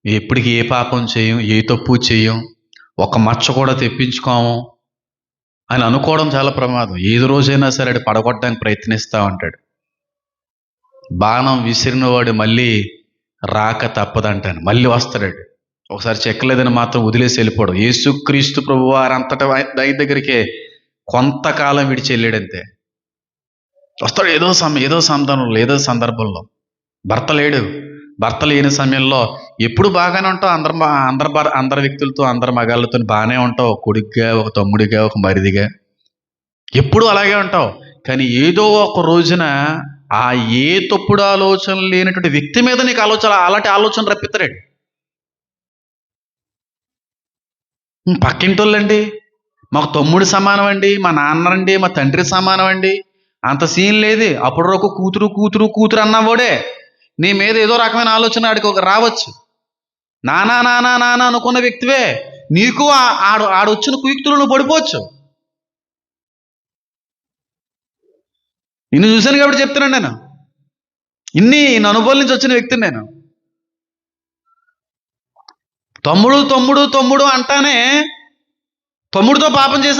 ఎప్పటికి ఏ పాపం చేయం, ఏ తప్పు చేయం, ఒక మచ్చ కూడా తెప్పించుకోము అని అనుకోవడం చాలా ప్రమాదం. ఏది రోజైనా సరే ఆడు పడగొట్టడానికి ప్రయత్నిస్తూ ఉంటాడు. బాణం విసిరినవాడు మళ్ళీ రాక తప్పదంటాను. మళ్ళీ వస్తాడు. ఒకసారి చెక్కలేదని మాత్రం వదిలేసి వెళ్ళిపోవడం. యేసుక్రీస్తు ప్రభు వారు అంతటా దగ్గరికే కొంతకాలం విడిచి వెళ్ళాడంతే. వస్తాడు ఏదో సందర్భంలో, ఏదో సందర్భంలో. భర్త లేడు, భర్త లేని సమయంలో ఎప్పుడు బాగానే ఉంటావు. అందరి వ్యక్తులతో, అందరి మగాళ్ళతో బాగానే ఉంటావు. కొడుగ్గా, ఒక తమ్ముడిగా, ఒక మరిదిగా ఎప్పుడు అలాగే ఉంటావు. కానీ ఏదో ఒక రోజున ఆ ఏ తప్పుడు ఆలోచన లేనటువంటి వ్యక్తి మీద నీకు అలాంటి ఆలోచన రప్పిస్తాడు. పక్కింటోళ్ళండి, మాకు తమ్ముడు సమానం అండి, మా నాన్నండి, మా తండ్రి సమానం అండి, అంత సీన్ లేదు. అప్పుడు ఒక కూతురు అన్నవాడే నీ మీద ఏదో రకమైన ఆలోచన ఆడికి ఒక రావచ్చు. నానా నానా నానా అనుకున్న వ్యక్తివే నీకు ఆడొచ్చిన కుయుక్తులు నువ్వు పడిపోవచ్చు. నిన్ను చూశాను కాబట్టి చెప్తున్నాను. నేను ఇన్ని అనుభవాల నుంచి వచ్చిన వ్యక్తిని. నేను తమ్ముడు తమ్ముడు తమ్ముడు అంటానే తమ్ముడితో పాపం చేసిన